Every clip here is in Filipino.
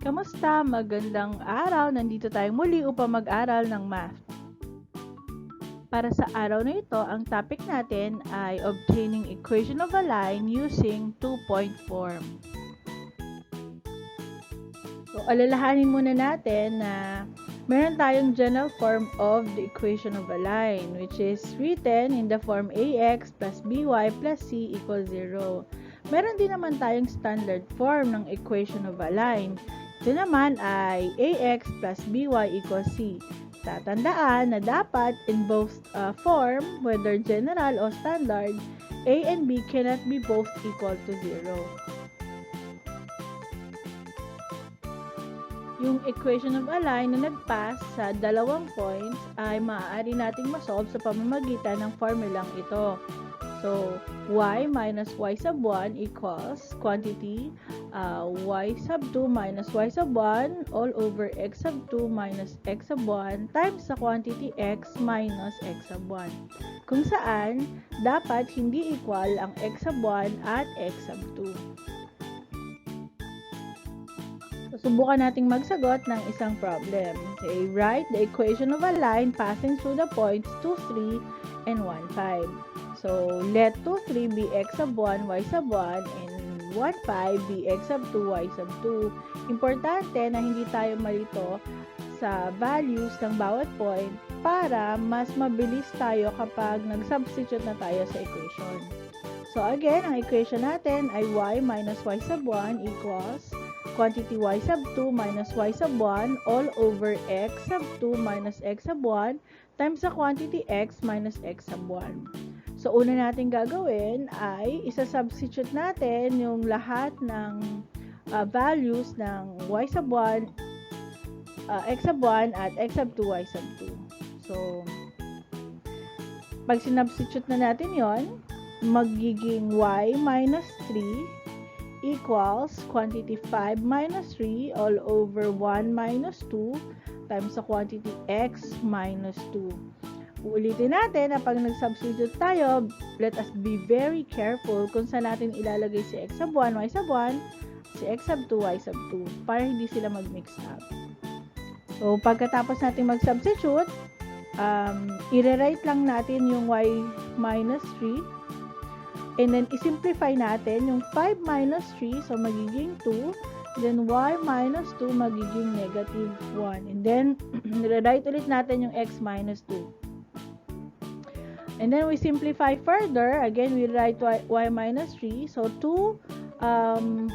Kamusta? Magandang araw! Nandito tayo muli upang mag-aral ng math. Para sa araw na ito, ang topic natin ay obtaining equation of a line using two-point form. So, alalahanin muna natin na meron tayong general form of the equation of a line, which is written in the form ax plus by plus c equals 0. Meron din naman tayong standard form ng equation of a line. Ito naman ay ax plus by equals c. Tatandaan na dapat in both form, whether general o standard, a and b cannot be both equal to 0. Yung equation of a line na nagpass sa dalawang points ay maaari nating masolve sa pamamagitan ng formulang ito. So, y minus y sub 1 equals quantity y sub 2 minus y sub 1 all over x sub 2 minus x sub 1 times sa quantity x minus x sub 1. Kung saan, dapat hindi equal ang x sub 1 at x sub 2. Subukan nating magsagot ng isang problem. Okay, write the equation of a line passing through the points 2, 3, and 1, 5. So, let 2, 3 be x sub 1, y sub 1, and 1, 5 be x sub 2, y sub 2. Importante na hindi tayo malito sa values ng bawat point para mas mabilis tayo kapag nag-substitute na tayo sa equation. So, again, ang equation natin ay y minus y sub 1 equals quantity y sub 2 minus y sub 1 all over x sub 2 minus x sub 1 times sa quantity x minus x sub 1. So, una natin gagawin ay isa-substitute natin yung lahat ng values ng y sub 1, x sub 1 at x sub 2, y sub 2. So, pag sinubstitute na natin yon, magiging y minus 3 equals quantity 5 minus 3 all over 1 minus 2 times sa quantity x minus 2. Uulitin natin na pag nag-substitute tayo, let us be very careful kung saan natin ilalagay si x sub 1, y sub 1, si x sub 2, y sub 2 para hindi sila mag-mix up. So, pagkatapos natin mag-substitute, i-rewrite lang natin yung y minus 3. And then, isimplify natin yung 5 minus 3, so magiging 2. Then, y minus 2 magiging negative 1. And then, rewrite ulit natin yung x minus 2. And then, we simplify further. Again, we write y minus 3. So, 2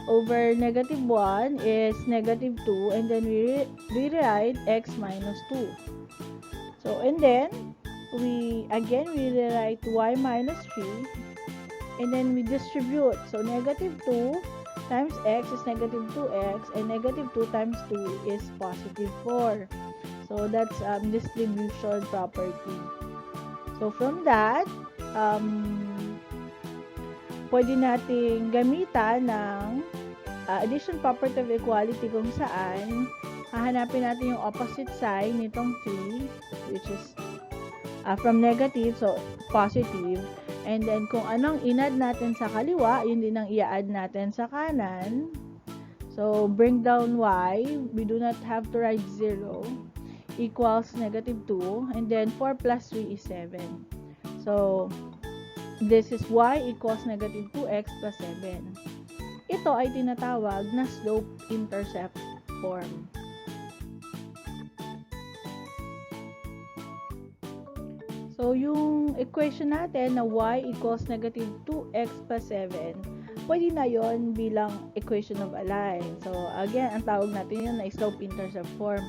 over negative 1 is negative 2. And then, we rewrite x minus 2. So, and then, we rewrite y minus 3. And then we distribute. So, negative 2 times x is negative 2x, and negative 2 times 2 is positive 4. So, that's distribution property. So, from that, pwede nating gamitan ng addition property of equality kung saan hahanapin natin yung opposite sign nitong 3, which is from negative, so positive. And then, kung anong inad natin sa kaliwa, yun din ang i-add natin sa kanan. So, bring down y. We do not have to write 0. Equals negative 2. And then, 4 plus 3 is 7. So, this is y equals negative 2x plus 7. Ito ay tinatawag na slope-intercept form. So, yung equation natin na y equals negative 2x plus 7, pwede na yon bilang equation of a line. So, again, ang tawag natin yun na slope-intercept form.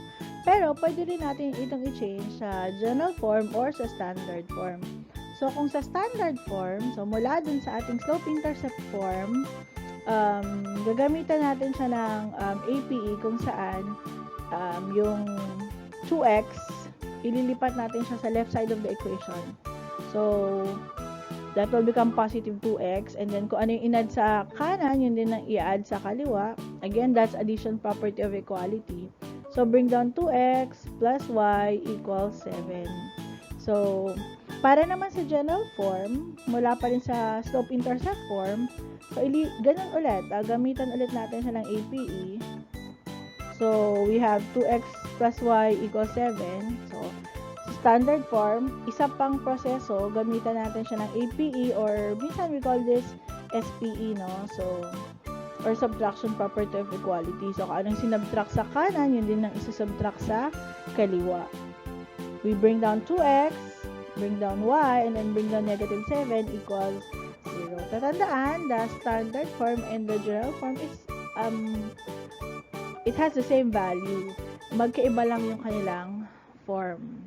Pero, pwede rin natin itong i-change sa general form or sa standard form. So, kung sa standard form, so mula dun sa ating slope-intercept form, gagamitan natin siya ng APE kung saan yung 2x, ililipat natin siya sa left side of the equation. So, that will become positive 2x. And then, kung ano yung inad sa kanan, yun din ang i-add sa kaliwa. Again, that's addition property of equality. So, bring down 2x plus y equals 7. So, para naman sa general form, mula pa rin sa slope-intercept form, so, ganun ulit. Gamitan ulit natin siya ng APE. So, we have 2x plus y equals 7. So, sa standard form, isa pang proseso, gamitan natin siya ng APE or minsan we call this SPE, no? So, or subtraction property of equality. So, kung anong sinubtract sa kanan, yun din ang isusubtract sa kaliwa. We bring down 2x, bring down y, and then bring down negative 7 equals 0. Tatandaan, the standard form and the general form is, it has the same value. Magkaiba lang yung kanilang form.